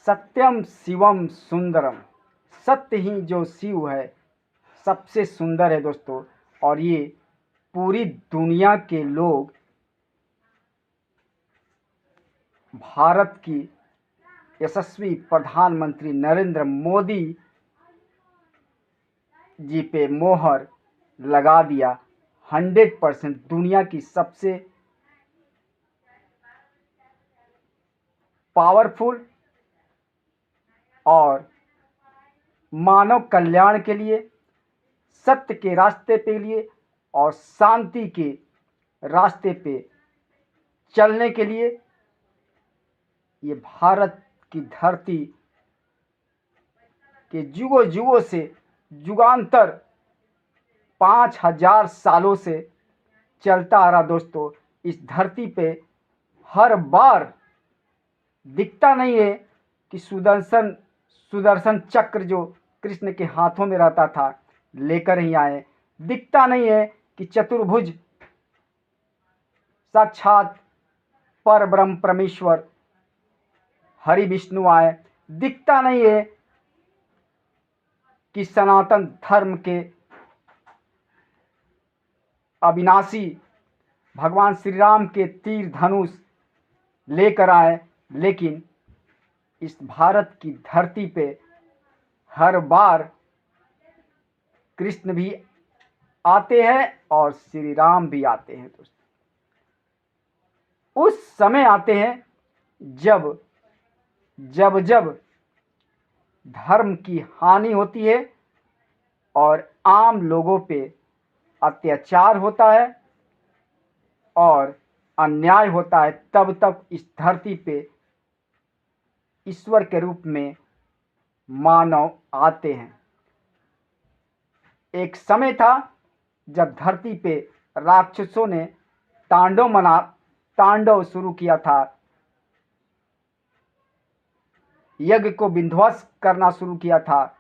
सत्यम शिवम सुंदरम। सत्य ही जो शिव है सबसे सुंदर है दोस्तों। और ये पूरी दुनिया के लोग भारत की यशस्वी प्रधानमंत्री नरेंद्र मोदी जी पे मोहर लगा दिया। 100% दुनिया की सबसे पावरफुल और मानव कल्याण के लिए, सत्य के रास्ते पे लिए और शांति के रास्ते पे चलने के लिए ये भारत की धरती के जुगों जुगों से जुगांतर 5000 सालों से चलता आ रहा दोस्तों। इस धरती पे हर बार दिखता नहीं है कि सुदर्शन सुदर्शन चक्र जो कृष्ण के हाथों में रहता था लेकर ही आए। दिखता नहीं है कि चतुर्भुज साक्षात पर ब्रह्म परमेश्वर हरि विष्णु आए। दिखता नहीं है कि सनातन धर्म के अविनाशी भगवान श्री राम के तीर धनुष लेकर आए। लेकिन इस भारत की धरती पे हर बार कृष्ण भी आते हैं और श्री राम भी आते हैं दोस्तों। उस समय आते हैं जब जब जब धर्म की हानि होती है और आम लोगों पे अत्याचार होता है और अन्याय होता है, तब तब इस धरती पे ईश्वर के रूप में मानव आते हैं। एक समय था जब धरती पे राक्षसों ने तांडव शुरू किया था, यज्ञ को विध्वंस करना शुरू किया था,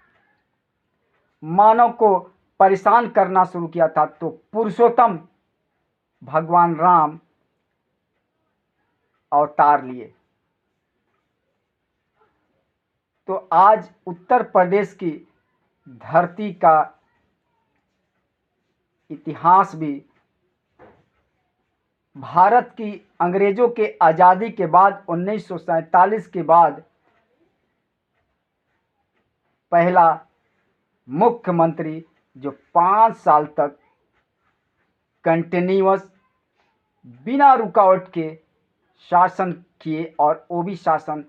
मानव को परेशान करना शुरू किया था। तो पुरुषोत्तम भगवान राम अवतार लिए। तो आज उत्तर प्रदेश की धरती का इतिहास भी भारत की अंग्रेजों के आज़ादी के बाद 1947 के बाद पहला मुख्यमंत्री जो 5 साल तक कंटिन्यूअस बिना रुकावट के शासन किए और वो भी शासन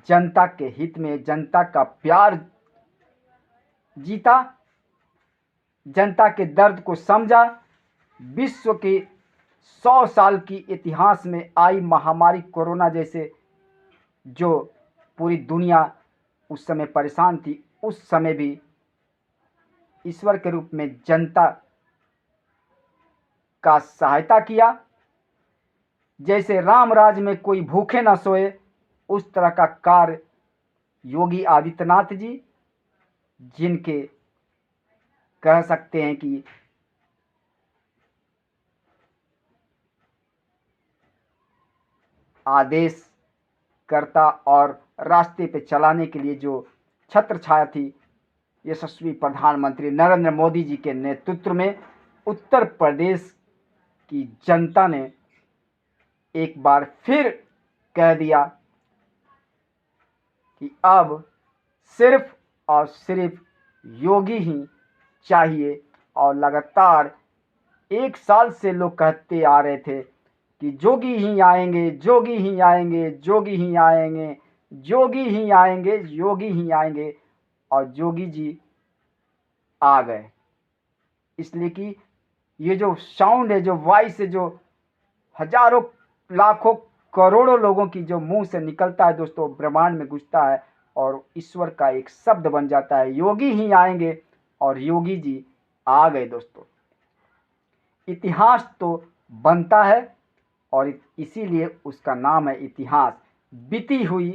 जनता के हित में, जनता का प्यार जीता, जनता के दर्द को समझा। विश्व के 100 साल की इतिहास में आई महामारी कोरोना जैसे जो पूरी दुनिया उस समय परेशान थी, उस समय भी ईश्वर के रूप में जनता का सहायता किया। जैसे राम राज में कोई भूखे न सोए, उस तरह का कार्य योगी आदित्यनाथ जी, जिनके कह सकते हैं कि आदेश करता और रास्ते पे चलाने के लिए जो छत्र छाया थी, यशस्वी प्रधानमंत्री नरेंद्र मोदी जी के नेतृत्व में उत्तर प्रदेश की जनता ने एक बार फिर कह दिया कि अब सिर्फ और सिर्फ योगी ही चाहिए। और लगातार 1 साल से लोग कहते आ रहे थे कि जोगी ही आएंगे, जोगी ही आएंगे, जोगी ही आएंगे, जोगी ही आएंगे, योगी ही आएंगे। और जोगी जी आ गए। इसलिए कि ये जो साउंड है, जो वॉइस है, जो हजारों लाखों करोड़ों लोगों की जो मुंह से निकलता है दोस्तों, ब्रह्मांड में घुसता है और ईश्वर का एक शब्द बन जाता है, योगी ही आएंगे। और योगी जी आ गए दोस्तों। इतिहास तो बनता है और इसीलिए उसका नाम है इतिहास। बीती हुई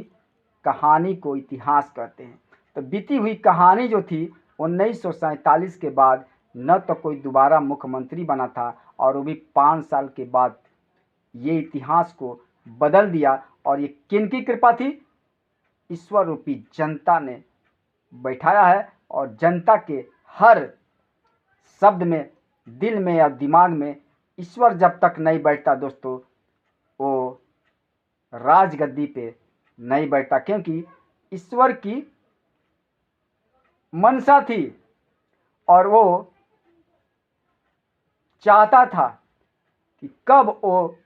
कहानी को इतिहास कहते हैं। तो बीती हुई कहानी जो थी 1947 के बाद न तो कोई दोबारा मुख्यमंत्री बना था और वो भी 5 साल के बाद ये इतिहास को बदल दिया और ये किनकी कृपा थी? ईश्वर रूपी जनता ने बैठाया है। और जनता के हर शब्द में, दिल में या दिमाग में ईश्वर जब तक नहीं बैठता दोस्तों, वो राजगद्दी पे नहीं बैठता, क्योंकि ईश्वर की मनसा थी और वो चाहता था कि कब वो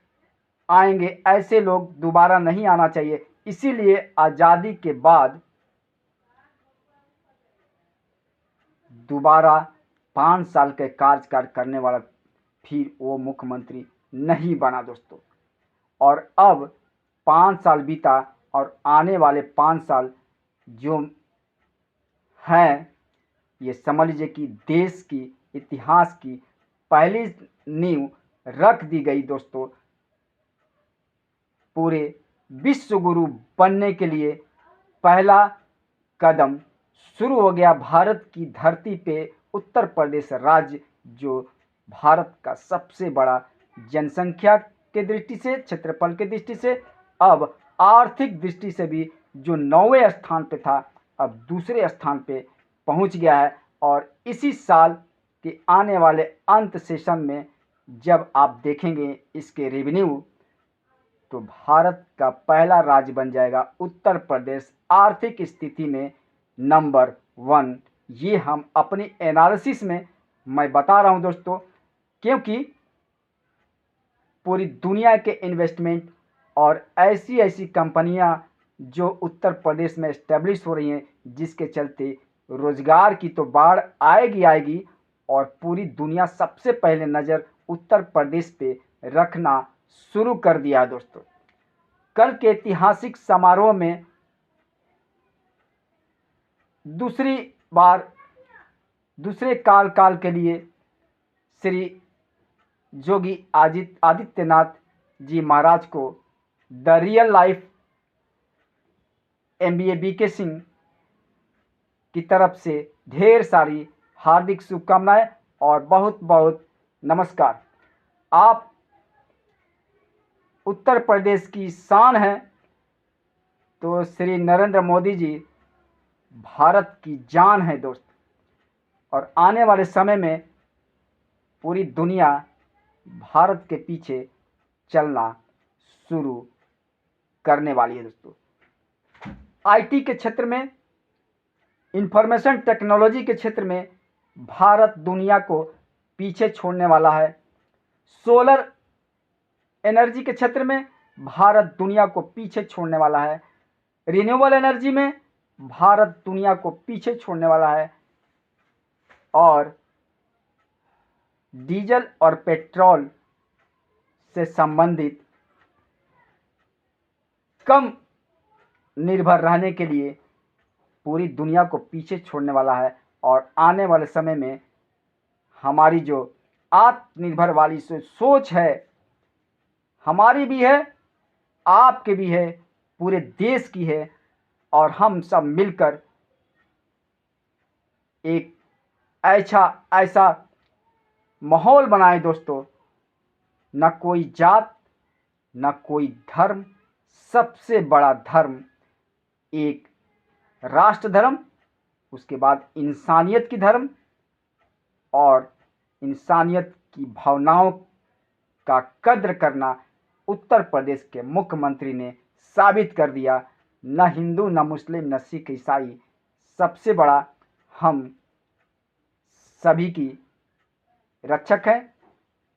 आएंगे, ऐसे लोग दोबारा नहीं आना चाहिए। इसीलिए आज़ादी के बाद दोबारा 5 साल के कार्यकाल करने वाला फिर वो मुख्यमंत्री नहीं बना दोस्तों। और अब 5 साल बीता और आने वाले 5 साल जो हैं, ये समझ लीजिए कि देश की इतिहास की पहली नींव रख दी गई दोस्तों। पूरे विश्व गुरु बनने के लिए पहला कदम शुरू हो गया। भारत की धरती पे उत्तर प्रदेश राज्य, जो भारत का सबसे बड़ा जनसंख्या के दृष्टि से, क्षेत्रफल के दृष्टि से, अब आर्थिक दृष्टि से भी जो 9वें स्थान पे था, अब दूसरे स्थान पे पहुंच गया है। और इसी साल के आने वाले अंत सेशन में जब आप देखेंगे इसके रेवेन्यू, तो भारत का पहला राज्य बन जाएगा उत्तर प्रदेश आर्थिक स्थिति में नंबर 1। ये हम अपनी एनालिसिस में मैं बता रहा हूं दोस्तों, क्योंकि पूरी दुनिया के इन्वेस्टमेंट और ऐसी ऐसी कंपनियां जो उत्तर प्रदेश में एस्टेब्लिश हो रही हैं, जिसके चलते रोजगार की तो बाढ़ आएगी और पूरी दुनिया सबसे पहले नज़र उत्तर प्रदेश पे रखना शुरू कर दिया दोस्तों। कल के ऐतिहासिक समारोह में दूसरी बार दूसरे काल के लिए श्री योगी आदित्यनाथ जी महाराज को the real life MBA BK Singh की तरफ से ढेर सारी हार्दिक शुभकामनाएं और बहुत बहुत नमस्कार। आप उत्तर प्रदेश की शान हैं, तो श्री नरेंद्र मोदी जी भारत की जान है दोस्त। और आने वाले समय में पूरी दुनिया भारत के पीछे चलना शुरू करने वाली है दोस्तों। IT के क्षेत्र में, इंफॉर्मेशन टेक्नोलॉजी के क्षेत्र में भारत दुनिया को पीछे छोड़ने वाला है। सोलर एनर्जी के क्षेत्र में भारत दुनिया को पीछे छोड़ने वाला है। रिन्यूएबल एनर्जी में भारत दुनिया को पीछे छोड़ने वाला है। और डीजल और पेट्रोल से संबंधित कम निर्भर रहने के लिए पूरी दुनिया को पीछे छोड़ने वाला है। और आने वाले समय में हमारी जो आत्मनिर्भर वाली सोच है, हमारी भी है, आपके भी है, पूरे देश की है। और हम सब मिलकर एक ऐसा माहौल बनाए दोस्तों, न कोई जात, न कोई धर्म, सबसे बड़ा धर्म एक राष्ट्र धर्म, उसके बाद इंसानियत की धर्म। और इंसानियत की भावनाओं का कद्र करना उत्तर प्रदेश के मुख्यमंत्री ने साबित कर दिया। न हिंदू, न मुस्लिम, न सिख, ईसाई, सबसे बड़ा हम सभी की रक्षक है।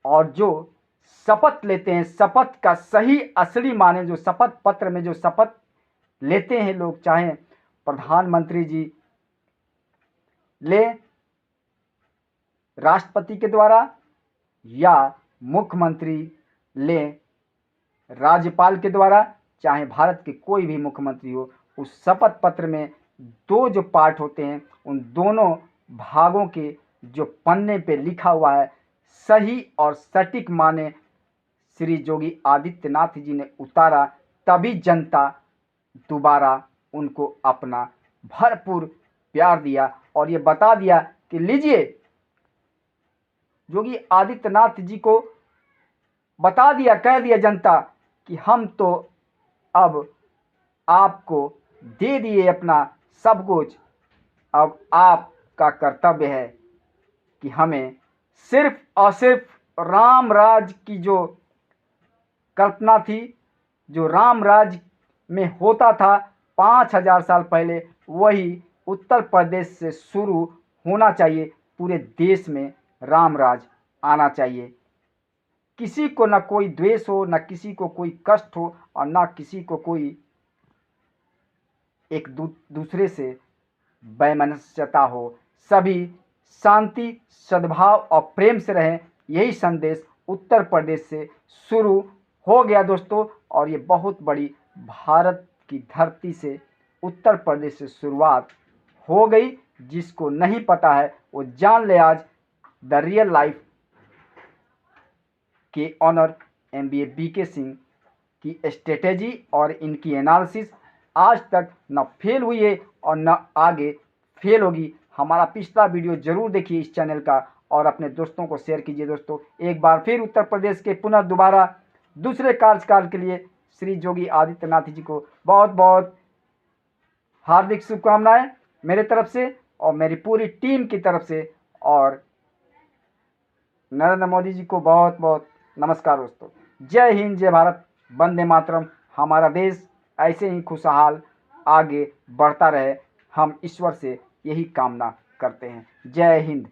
और जो शपथ लेते हैं, शपथ का सही असली माने, जो शपथ पत्र में जो शपथ लेते हैं लोग, चाहे प्रधानमंत्री जी ले राष्ट्रपति के द्वारा या मुख्यमंत्री ले राज्यपाल के द्वारा, चाहे भारत के कोई भी मुख्यमंत्री हो, उस शपथ पत्र में दो जो पार्ट होते हैं, उन दोनों भागों के जो पन्ने पे लिखा हुआ है, सही और सटीक माने श्री योगी आदित्यनाथ जी ने उतारा, तभी जनता दोबारा उनको अपना भरपूर प्यार दिया और ये बता दिया कि लीजिए, योगी आदित्यनाथ जी को बता दिया, कह दिया जनता कि हम तो अब आपको दे दिए अपना सब कुछ। अब आपका कर्तव्य है कि हमें सिर्फ और सिर्फ राम राज की जो कल्पना थी, जो राम राज में होता था 5000 साल पहले, वही उत्तर प्रदेश से शुरू होना चाहिए। पूरे देश में राम राज आना चाहिए। किसी को न कोई द्वेष हो, न किसी को कोई कष्ट हो, और न किसी को कोई एक दूसरे से वैमनस्यता हो। सभी शांति, सद्भाव और प्रेम से रहें। यही संदेश उत्तर प्रदेश से शुरू हो गया दोस्तों। और ये बहुत बड़ी भारत की धरती से उत्तर प्रदेश से शुरुआत हो गई। जिसको नहीं पता है वो जान ले आज। द रियल लाइफ के ऑनर MBA BK सिंह की स्ट्रेटेजी और इनकी एनालिसिस आज तक न फेल हुई है और न आगे फेल होगी। हमारा पिछला वीडियो जरूर देखिए इस चैनल का, और अपने दोस्तों को शेयर कीजिए। दोस्तों एक बार फिर उत्तर प्रदेश के पुनः दोबारा दूसरे कार्यकाल के लिए श्री योगी आदित्यनाथ जी को बहुत बहुत हार्दिक शुभकामनाएं मेरे तरफ से और मेरी पूरी टीम की तरफ से। और नरेंद्र मोदी जी को बहुत बहुत नमस्कार दोस्तों। जय हिंद, जय भारत, वंदे मातरम। हमारा देश ऐसे ही खुशहाल आगे बढ़ता रहे, हम ईश्वर से यही कामना करते हैं। जय हिंद।